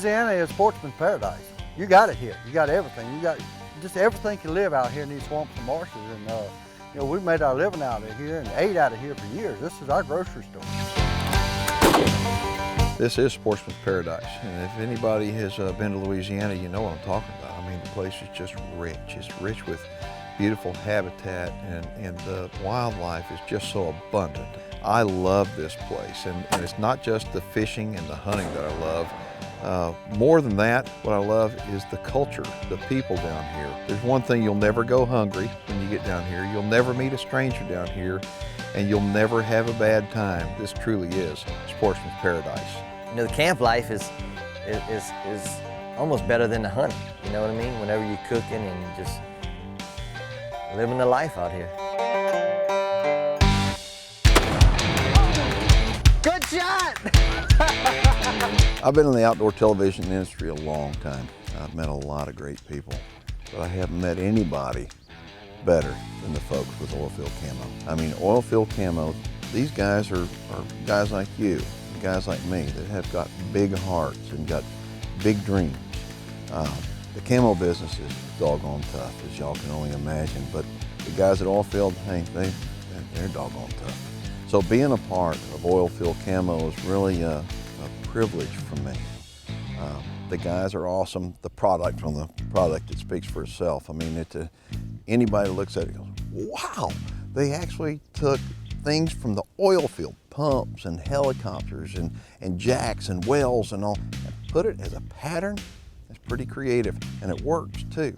Louisiana is sportsman's paradise. You got it here. You got everything. You got just everything can live out here in these swamps and marshes. And you know, we've made our living out of here and ate out of here for years. This is our grocery store. This is sportsman's paradise, and if anybody has been to Louisiana, you know what I'm talking about. I mean, the place is just rich. It's rich with beautiful habitat, and the wildlife is just so abundant. I love this place, and it's not just the fishing and the hunting that I love. More than that, what I love is the culture, the people down here. There's one thing: you'll never go hungry when you get down here. You'll never meet a stranger down here, and you'll never have a bad time. This truly is sportsman's paradise. You know, the camp life is almost better than the hunting. You know what I mean? Whenever you're cooking and just living the life out here. Good shot! I've been in the outdoor television industry a long time. I've met a lot of great people, but I haven't met anybody better than the folks with Oilfield Camo. I mean, Oilfield Camo, these guys are guys like you, guys like me that have got big hearts and got big dreams. The camo business is doggone tough, as y'all can only imagine, but the guys at Oilfield, hey, they're doggone tough. So being a part of Oilfield Camo is really a privilege for me. The guys are awesome. The product, it speaks for itself. I mean, anybody that looks at it goes, wow, they actually took things from the oil field, pumps and helicopters and jacks and wells and all, and put it as a pattern. It's pretty creative, and it works too.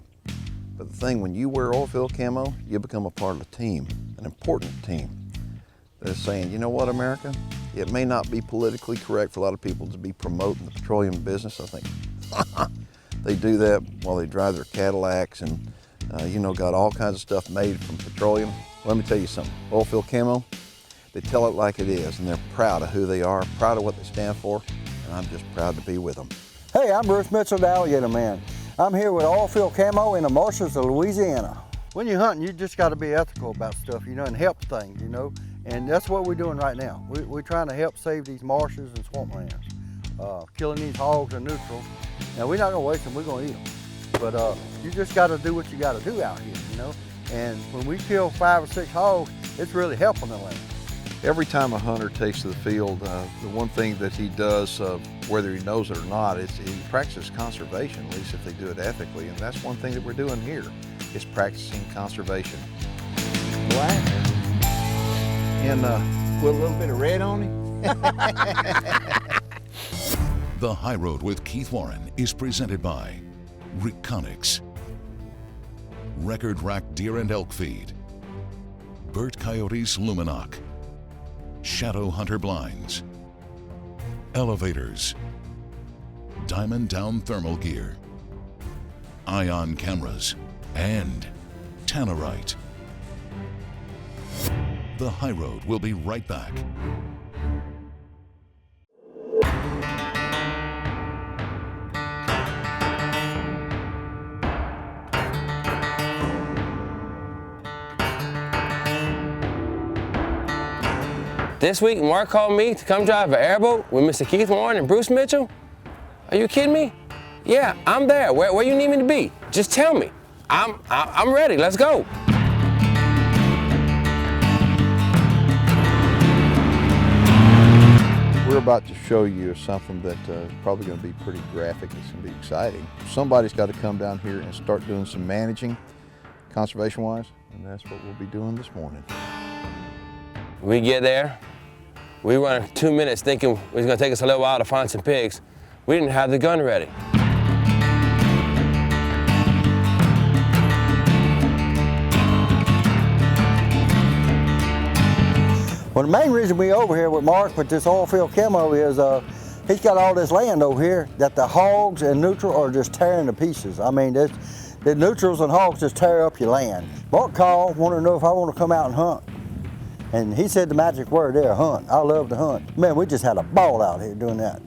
But the thing, when you wear Oilfield Camo, you become a part of a team, an important team. They're saying, you know what, America? It may not be politically correct for a lot of people to be promoting the petroleum business. I think they do that while they drive their Cadillacs and you know, got all kinds of stuff made from petroleum. Let me tell you something, Oilfield Camo, they tell it like it is, and they're proud of who they are, proud of what they stand for, and I'm just proud to be with them. Hey, I'm Bruce Mitchell, the Alligator Man. I'm here with Oilfield Camo in the marshes of Louisiana. When you're hunting, you just got to be ethical about stuff, you know, and help things, you know, and that's what we're doing right now. We're trying to help save these marshes and swamplands, killing these hogs and neutrals. Now, we're not going to waste them, we're going to eat them. But you just got to do what you got to do out here, you know. And when we kill 5 or 6 hogs, it's really helping the land. Every time a hunter takes to the field, the one thing that he does, whether he knows it or not, is he practices conservation, at least if they do it ethically. And that's one thing that we're doing here, is practicing conservation. Black. And put a little bit of red on it. The High Road with Keith Warren is presented by Reconics, Record Rack Deer and Elk Feed, Burt Coyote's Luminoc, Shadow Hunter Blinds, Elevators, Diamond Down Thermal Gear, Ion Cameras, and Tannerite. The High Road will be right back. This week, Mark called me to come drive an airboat with Mr. Keith Warren and Bruce Mitchell. Are you kidding me? Yeah, I'm there. Where you need me to be? Just tell me. I'm ready. Let's go. We're about to show you something that is probably going to be pretty graphic. It's going to be exciting. Somebody's got to come down here and start doing some managing, conservation-wise, and that's what we'll be doing this morning. We get there. We run 2 minutes thinking it was going to take us a little while to find some pigs. We didn't have the gun ready. Well, the main reason we over here with Mark with this Oilfield Camo is he's got all this land over here that the hogs and neutral are just tearing to pieces. I mean, the neutrals and hogs just tear up your land. Mark called, wanted to know if I want to come out and hunt. And he said the magic word there, hunt. I love to hunt. Man, we just had a ball out here doing that.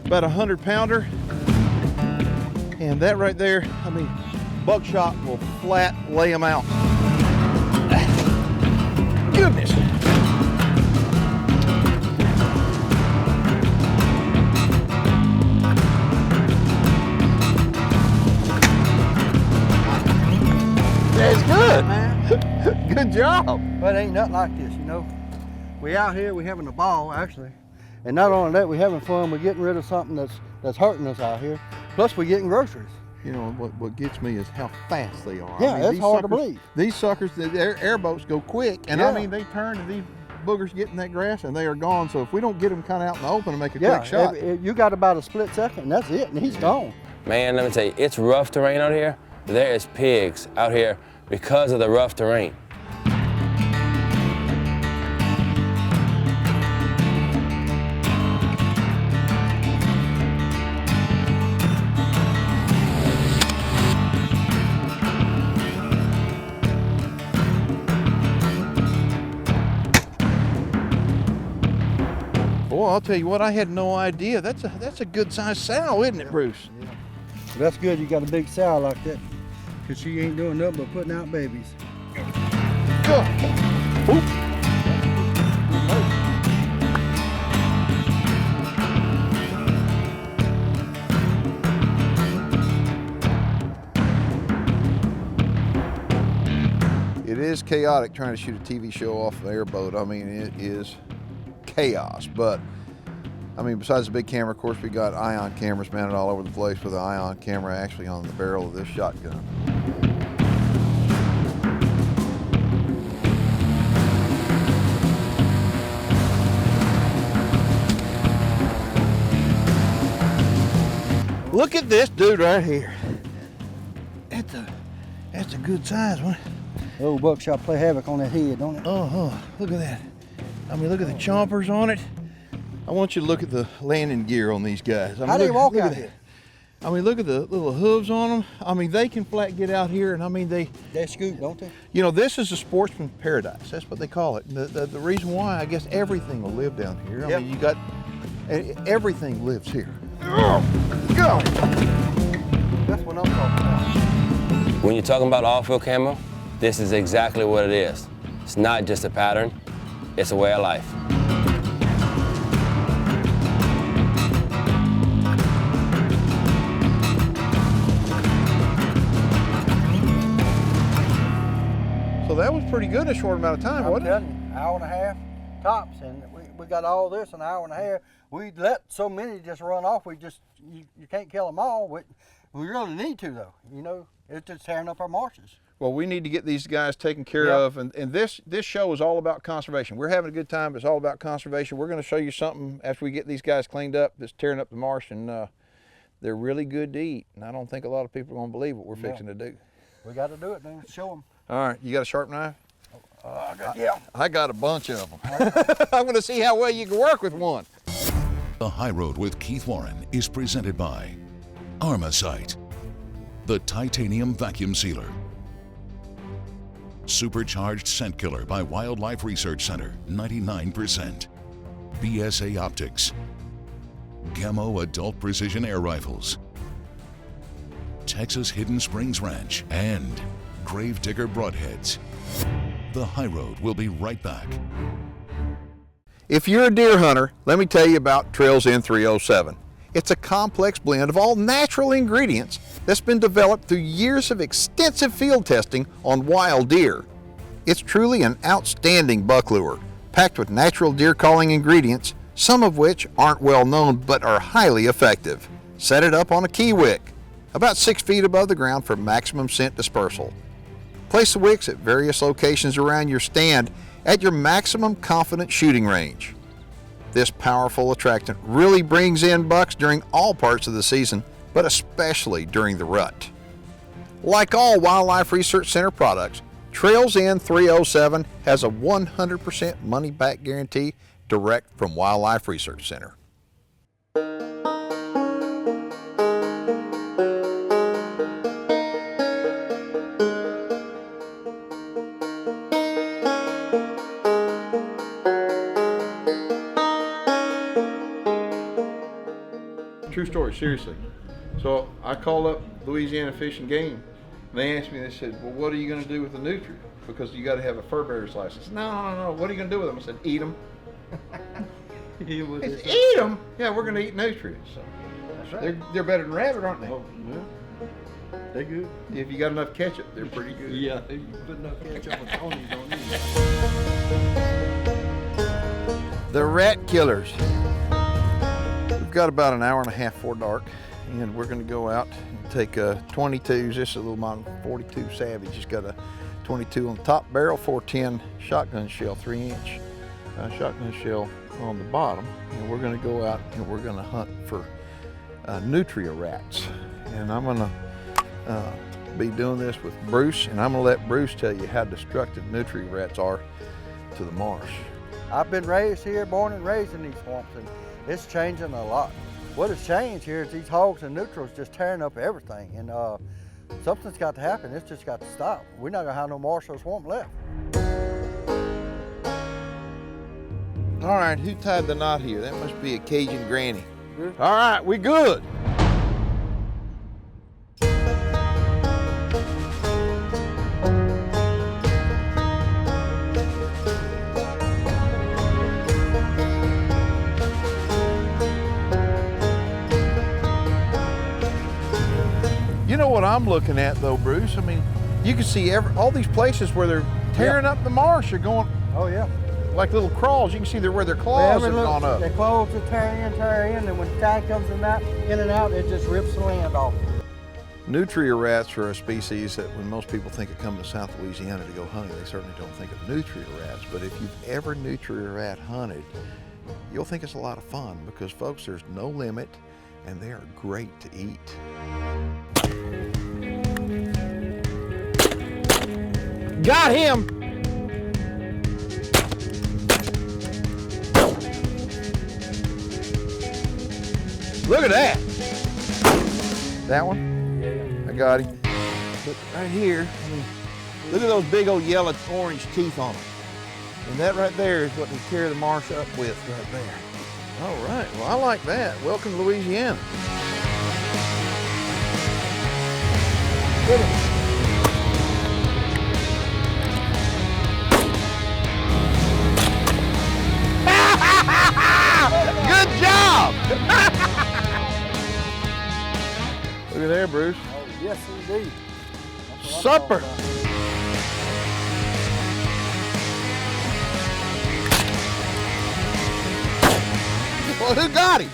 about 100-pounder. And that right there, I mean, buckshot will flat lay them out. Goodness. That's good, man. Good job. But it ain't nothing like this, you know. We out here, we having a ball, actually. And not only that, we having fun, we're getting rid of something that's hurting us out here. Plus we're getting groceries. You know, what gets me is how fast they are. Yeah, I mean, that's these hard to suckers- believe. These suckers, their airboats go quick. And Yeah. I mean, they turn and these boogers get in that grass and they are gone. So if we don't get them kind of out in the open and make a Yeah, quick shot. you got about a split second, and that's it, and he's gone. Man, let me tell you, it's rough terrain out here. There is pigs out here because of the rough terrain. Boy, I'll tell you what, I had no idea. That's a good sized sow, isn't it, Bruce? That's good, you got a big sow like that, because she ain't doing nothing but putting out babies. Go. Oop. It is chaotic trying to shoot a TV show off an airboat. I mean, it is chaos, but I mean, besides the big camera, of course, we got ion cameras mounted all over the place with an ion camera actually on the barrel of this shotgun. Look at this dude right here. That's a good size one. Oh, buckshot play havoc on that head, don't it? Look at that. I mean, look at the chompers on it. I want you to look at the landing gear on these guys. I mean, How do they walk look out at here? that. I mean, look at the little hooves on them. I mean, they can flat get out here, and I mean, They scoot, don't they? you know, this is a sportsman paradise. That's what they call it. And the reason why, I guess everything will live down here. I Yep. mean, you got, everything lives here. Go! That's what I'm talking about. When you're talking about oilfield camo, this is exactly what it is. It's not just a pattern, it's a way of life. So that was pretty good in a short amount of time, I'm wasn't it? telling you, hour and a half tops, and we got all this in an hour and a half. We let so many just run off. You can't kill them all. We really need to though. You know, it's just tearing up our marshes. Well, we need to get these guys taken care Yep. of, and this show is all about conservation. We're having a good time, but it's all about conservation. We're going to show you something after we get these guys cleaned up that's tearing up the marsh, and they're really good to eat, and I don't think a lot of people are going to believe what we're fixing to do. We got to do it, man. Show them. All right, you got a sharp knife? Yeah. I got a bunch of them. I'm going to see how well you can work with one. The High Road with Keith Warren is presented by Armacite, the titanium vacuum sealer. Supercharged scent killer by Wildlife Research Center, 99%. BSA Optics. Camo adult precision air rifles. Texas Hidden Springs Ranch and Gravedigger Broadheads. The High Road will be right back. If you're a deer hunter, let me tell you about Trails N307. It's a complex blend of all natural ingredients that's been developed through years of extensive field testing on wild deer. It's truly an outstanding buck lure, packed with natural deer calling ingredients, some of which aren't well known but are highly effective. Set it up on a key wick, about 6 feet above the ground for maximum scent dispersal. Place the wicks at various locations around your stand at your maximum confident shooting range. This powerful attractant really brings in bucks during all parts of the season, but especially during the rut. Like all Wildlife Research Center products, Trails N307 has a 100% money-back guarantee direct from Wildlife Research Center. true story, seriously. So I called up Louisiana Fish and Game. And they asked me, they said, well, what are you going to do with the Nutria? Because you got to have a fur bearer's license. No. What are you going to do with them? I said, eat them. Eat them? Yeah, we're going to eat Nutria. So That's right. they're better than rabbit, aren't they? Oh, yeah. They're good. If you got enough ketchup, they're pretty good. Yeah, you put enough ketchup and Tony's on you. The rat killers. We've got about an hour and a half before dark, and we're going to go out and take 22s. This is a little model 42 Savage. It's got a 22 on the top barrel, 410 shotgun shell, 3-inch shotgun shell on the bottom. And we're going to go out and we're going to hunt for Nutria rats. And I'm going to be doing this with Bruce, and I'm going to let Bruce tell you how destructive Nutria rats are to the marsh. I've been raised here, born and raised in these swamps, and it's changing a lot. What has changed here is these hogs and neutrals just tearing up everything, and something's got to happen. It's just got to stop. We're not gonna have no marsh or swamp left. All right, who tied the knot here? That must be a Cajun granny. All right, we good. You know what I'm looking at though, Bruce? I mean, you can see all these places where they're tearing up the marsh. They're going Oh yeah. like little crawls. You can see where their claws have gone up. Their claws will tear in, and when the tide comes in and out, it just rips the land off. Nutria rats are a species that when most people think of coming to South Louisiana to go hunting, they certainly don't think of nutria rats. But if you've ever nutria rat hunted, you'll think it's a lot of fun because, folks, there's no limit and they are great to eat. Got him! Look at that! That one? Yeah. I got him. But right here, I mean, look at those big old yellow orange teeth on them. And that right there is what they tear the marsh up with right there. All right, well, I like that. Welcome to Louisiana. Hit him. Good job! Look at there, Bruce. Oh, yes, indeed. Supper. Well, who got him?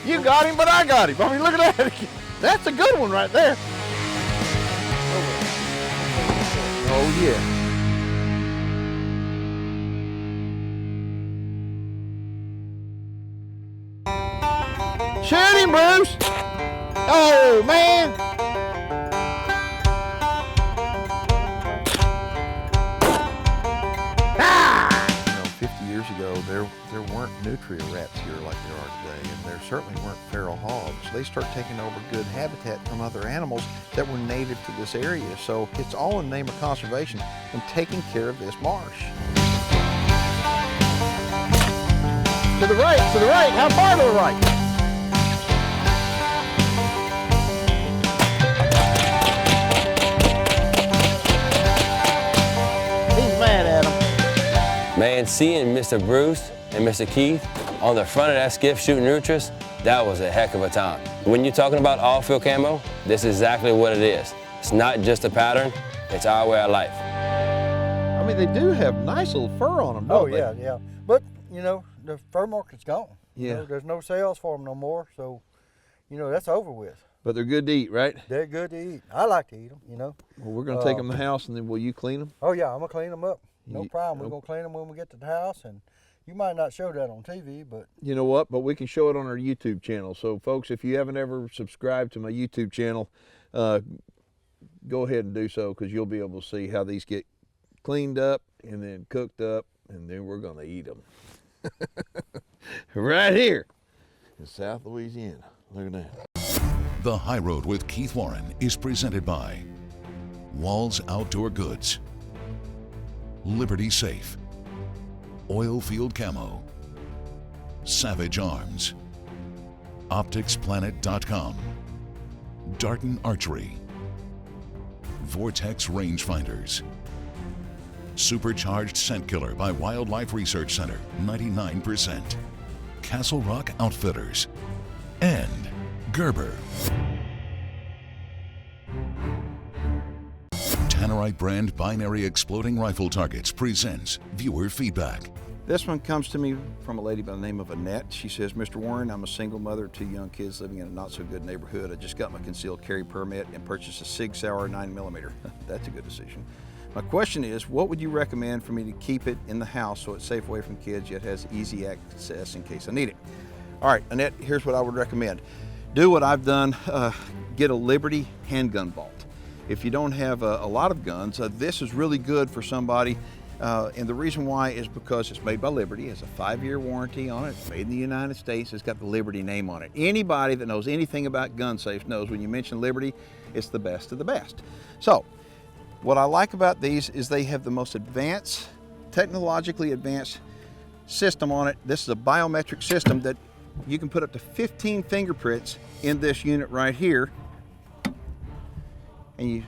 You got him, but I got him. I mean, look at that. That's a good one right there. Oh, yeah. Shoot him, Bruce. Oh, man. Ah! You know, 50 years ago, there weren't nutria rats here like there are today, and there certainly weren't feral hogs. They start taking over good habitat from other animals that were native to this area. So it's all in the name of conservation and taking care of this marsh. To the right, how far to the right? Man, seeing Mr. Bruce and Mr. Keith on the front of that skiff shooting nutrias, that was a heck of a time. When you're talking about Oilfield Camo, this is exactly what it is. It's not just a pattern, it's our way of life. I mean, they do have nice little fur on them, don't they? Oh, yeah. But, you know, the fur market's gone. Yeah. You know, there's no sales for them no more, so, you know, that's over with. But they're good to eat, right? They're good to eat. I like to eat them, you know. Well, we're going to take them to the house, and then will you clean them? Oh, yeah, I'm going to clean them up. No You- problem. We're going to clean them when we get to the house, and you might not show that on TV, but... You know what? But we can show it on our YouTube channel. So, folks, if you haven't ever subscribed to my YouTube channel, go ahead and do so because you'll be able to see how these get cleaned up and then cooked up, and then we're going to eat them. Right here in South Louisiana. Look at that. The High Road with Keith Warren is presented by Walls Outdoor Goods, Liberty Safe, Oilfield Camo, Savage Arms, opticsplanet.com, Darton Archery, Vortex Rangefinders, Supercharged Scent Killer by Wildlife Research Center, 99%, Castle Rock Outfitters, and Gerber. Tannerite brand binary exploding rifle targets presents viewer feedback. This one comes to me from a lady by the name of Annette. She says, Mr. Warren, I'm a single mother of 2 young kids living in a not so good neighborhood. I just got my concealed carry permit and purchased a Sig Sauer 9mm. That's a good decision. My question is, what would you recommend for me to keep it in the house so it's safe away from kids yet has easy access in case I need it? All right, Annette, here's what I would recommend. Do what I've done, get a Liberty handgun vault. If you don't have a lot of guns, this is really good for somebody. And the reason why is because it's made by Liberty. It has a 5-year warranty on it. It's made in the United States. It's got the Liberty name on it. Anybody that knows anything about gun safes knows when you mention Liberty, it's the best of the best. So, what I like about these is they have the most advanced, technologically advanced system on it. This is a biometric system that you can put up to 15 fingerprints in this unit right here, and you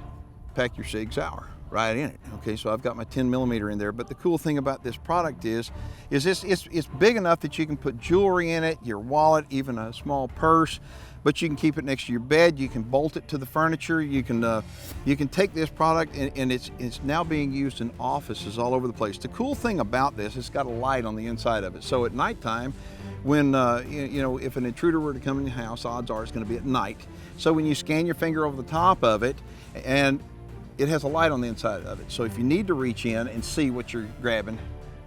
pack your Sig Sauer right in it. Okay, so I've got my 10mm in there, but the cool thing about this product is it's big enough that you can put jewelry in it, your wallet, even a small purse, but you can keep it next to your bed. You can bolt it to the furniture. You can take this product and it's now being used in offices all over the place. The cool thing about this, it's got a light on the inside of it. So at nighttime, when if an intruder were to come in your house, odds are it's going to be at night. So when you scan your finger over the top of it, and it has a light on the inside of it. So if you need to reach in and see what you're grabbing,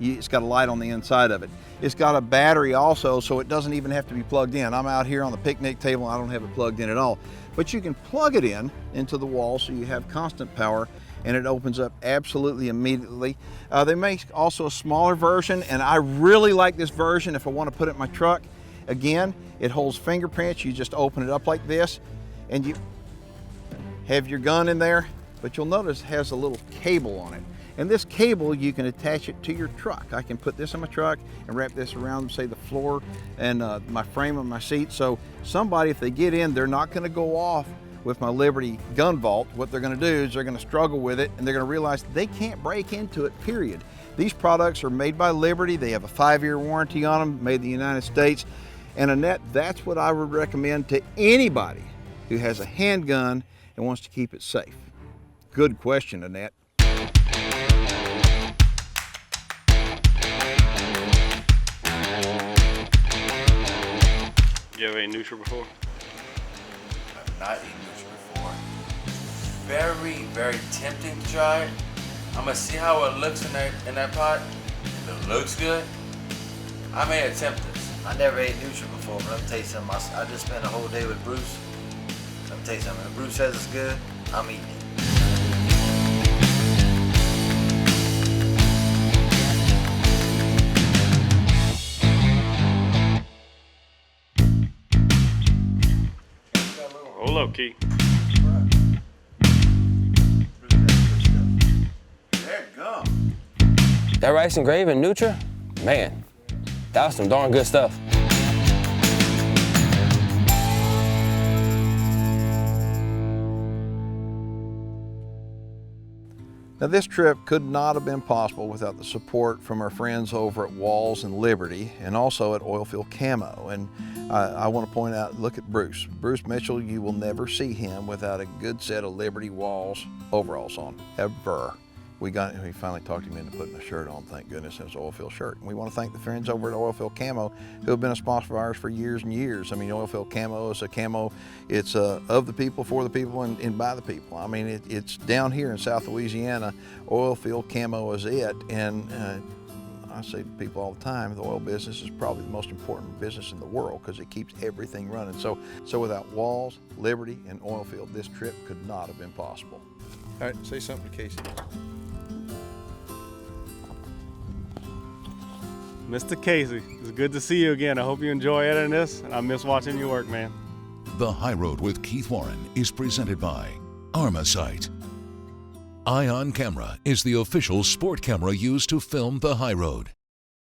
it's got a light on the inside of it. It's got a battery also, so it doesn't even have to be plugged in. I'm out here on the picnic table, I don't have it plugged in at all. But you can plug it in into the wall so you have constant power, and it opens up absolutely immediately. They make also a smaller version, and I really like this version if I want to put it in my truck. Again, it holds fingerprints. You just open it up like this, and you have your gun in there, but you'll notice it has a little cable on it. And this cable, you can attach it to your truck. I can put this in my truck and wrap this around, say, the floor and my frame of my seat. So somebody, if they get in, they're not gonna go off with my Liberty gun vault. What they're gonna do is they're gonna struggle with it, and they're gonna realize they can't break into it, period. These products are made by Liberty. They have a 5-year warranty on them, made in the United States. And Annette, that's what I would recommend to anybody who has a handgun and wants to keep it safe. Good question, Annette. You ever ate Nutria before? I've not eaten Nutria before. Very, very tempting to try it. I'm gonna see how it looks in that pot. If it looks good, I may attempt this. I never ate Nutria before, but let me tell you something. I just spent a whole day with Bruce. Let me tell you something. If Bruce says it's good, I'm eating it. Hold up, Key. There you go. That rice and gravy and Nutria, man, that was some darn good stuff. Now this trip could not have been possible without the support from our friends over at Walls and Liberty, and also at Oilfield Camo. And I want to point out, look at Bruce. Bruce Mitchell, you will never see him without a good set of Liberty Walls overalls on, ever. We finally talked him into putting a shirt on, thank goodness, it was an Oilfield shirt. And we want to thank the friends over at Oilfield Camo who have been a sponsor of ours for years and years. I mean, Oilfield Camo is a camo, it's of the people, for the people, and by the people. I mean, it's down here in South Louisiana, Oilfield Camo is it. And I say to people all the time, the oil business is probably the most important business in the world because it keeps everything running. So without Walls, Liberty, and Oilfield, this trip could not have been possible. All right, say something to Casey. Mr. Casey, it's good to see you again. I hope you enjoy editing this, and I miss watching you work, man. The High Road with Keith Warren is presented by Armasight. Ion Camera is the official sport camera used to film the High Road.